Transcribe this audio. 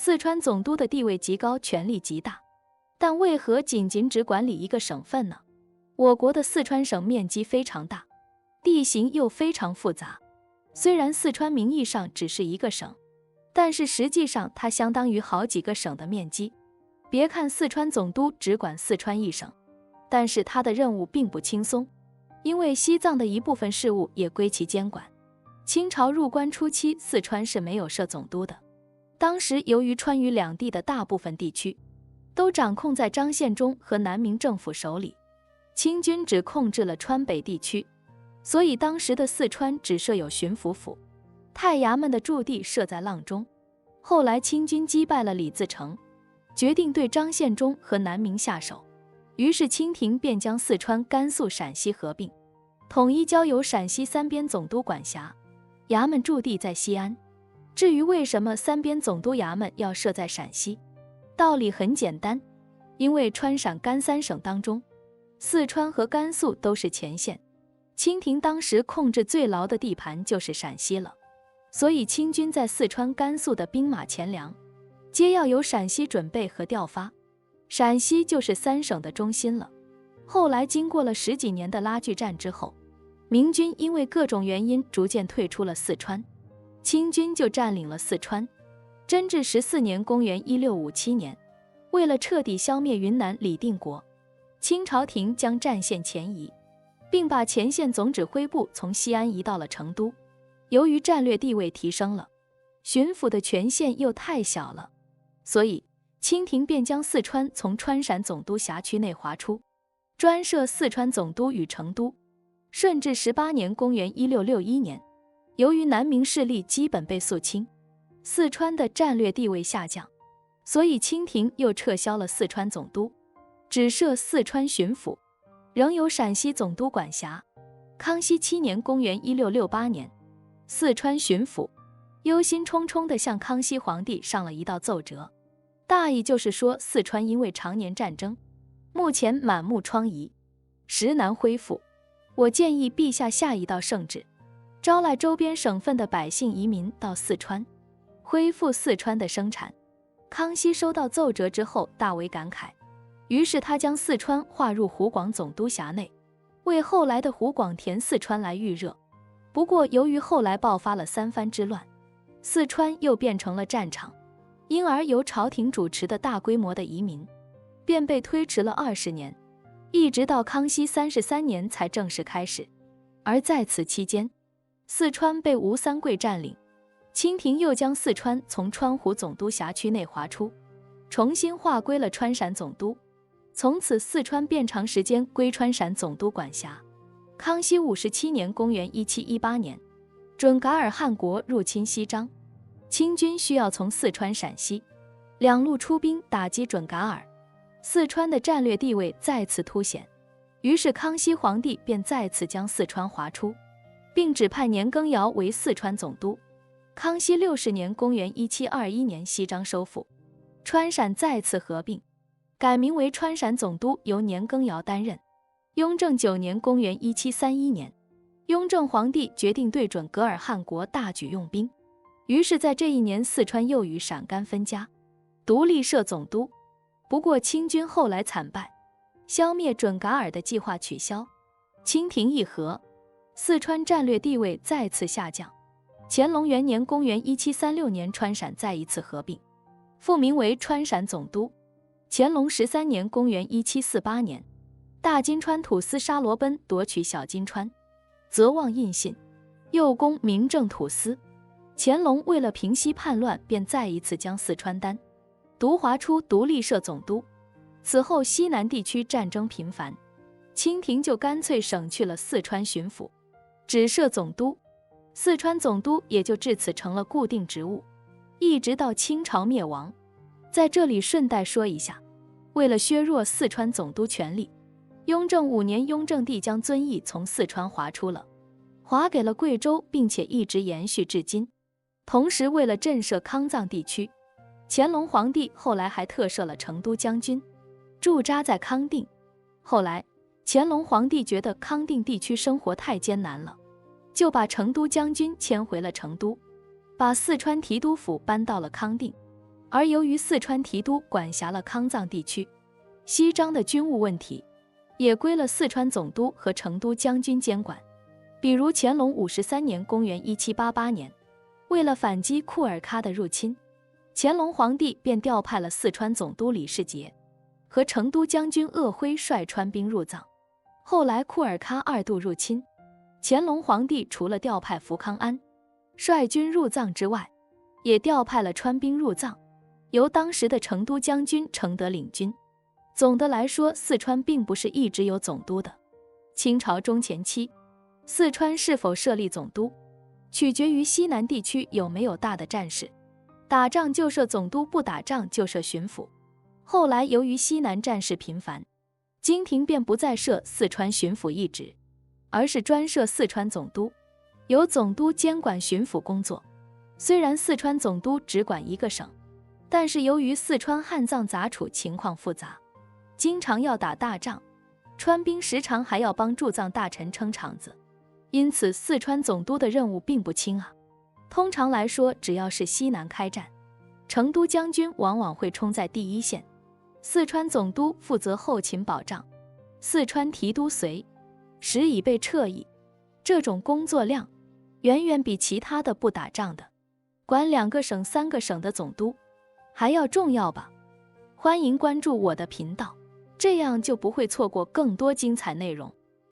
四川总督的地位极高，权力极大，但为何仅只管理一个省份呢？我国的四川省面积非常大，地形又非常复杂。虽然四川名义上只是一个省，但是实际上它相当于好几个省的面积。别看四川总督只管四川一省，但是他的任务并不轻松，因为西藏的一部分事务也归其监管。清朝入关初期，四川是没有设总督的。当时由于川渝两地的大部分地区都掌控在张献忠和南明政府手里，清军只控制了川北地区，所以当时的四川只设有巡抚府，太衙门的驻地设在阆中。后来清军击败了李自成，决定对张献忠和南明下手，于是清廷便将四川、甘肃、陕西合并，统一交由陕西三边总督管辖，衙门驻地在西安。至于为什么三边总督衙门要设在陕西，道理很简单，因为川陕甘三省当中，四川和甘肃都是前线，清廷当时控制最牢的地盘就是陕西了，所以清军在四川、甘肃的兵马钱粮皆要由陕西准备和调发，陕西就是三省的中心了。后来经过了10几年的拉锯战之后，明军因为各种原因逐渐退出了四川，清军就占领了四川。贞治14年公元1657年，为了彻底消灭云南李定国，清朝廷将战线前移，并把前线总指挥部从西安移到了成都。由于战略地位提升了，巡抚的权限又太小了，所以清廷便将四川从川陕总督辖区内划出，专设四川总督与成都。顺治18年公元1661年，由于南明势力基本被肃清，四川的战略地位下降，所以清廷又撤销了四川总督，只设四川巡抚，仍由陕西总督管辖。康熙7年公元1668年，四川巡抚忧心忡忡地向康熙皇帝上了一道奏折，大意就是说四川因为常年战争，目前满目疮痍，实难恢复。我建议陛下下一道圣旨，招来周边省份的百姓移民到四川，恢复四川的生产。康熙收到奏折之后大为感慨，于是他将四川划入湖广总督辖内，为后来的湖广填四川来预热。不过由于后来爆发了三藩之乱，四川又变成了战场，因而由朝廷主持的大规模的移民便被推迟了20年，一直到康熙33年才正式开始。而在此期间，四川被吴三桂占领，清廷又将四川从川湖总督辖区内划出，重新划归了川陕总督，从此四川便长时间归川陕总督管辖。康熙57年公元1718年，准噶尔汗国入侵西章，清军需要从四川、陕西两路出兵打击准噶尔，四川的战略地位再次凸显，于是康熙皇帝便再次将四川划出，并指派年羹尧为四川总督。康熙60年公元1721年，西章收复，川陕再次合并，改名为川陕总督，由年羹尧担任。雍正9年公元1731年，雍正皇帝决定对准噶尔汗国大举用兵，于是在这一年，四川又与陕甘分家，独立设总督。不过清军后来惨败，消灭准噶尔的计划取消，清廷议和，四川战略地位再次下降。乾隆元年公元1736年，川陕再一次合并，复名为川陕总督。乾隆13年公元1748年，大金川土司沙罗奔夺取小金川，责望印信，又攻明正土司。乾隆为了平息叛乱，便再一次将四川单独划出，独立设总督。此后西南地区战争频繁，清廷就干脆省去了四川巡抚，只设总督，四川总督也就至此成了固定职务，一直到清朝灭亡。在这里顺带说一下，为了削弱四川总督权力，雍正5年，雍正帝将遵义从四川划出了，划给了贵州，并且一直延续至今。同时为了震慑康藏地区，乾隆皇帝后来还特设了成都将军，驻扎在康定。后来乾隆皇帝觉得康定地区生活太艰难了，就把成都将军迁回了成都，把四川提督府搬到了康定。而由于四川提督管辖了康藏地区，西漳的军务问题也归了四川总督和成都将军监管。比如乾隆53年公元1788年，为了反击库尔喀的入侵，乾隆皇帝便调派了四川总督李世杰和成都将军鄂辉率川兵入藏。后来库尔喀2度入侵，乾隆皇帝除了调派福康安率军入藏之外，也调派了川兵入藏，由当时的成都将军承德领军。总的来说，四川并不是一直有总督的。清朝中前期，四川是否设立总督，取决于西南地区有没有大的战事，打仗就设总督，不打仗就设巡抚。后来由于西南战事频繁，经廷便不再设四川巡抚一职，而是专设四川总督，由总督监管巡抚工作。虽然四川总督只管一个省，但是由于四川汉藏杂处情况复杂，经常要打大仗，川兵时常还要帮驻藏大臣撑场子，因此四川总督的任务并不轻啊。通常来说，只要是西南开战，成都将军往往会冲在第一线，四川总督负责后勤保障，四川提督随时已被撤役。这种工作量远远比其他的不打仗的管2个省3个省的总督还要重要吧。欢迎关注我的频道，这样就不会错过更多精彩内容。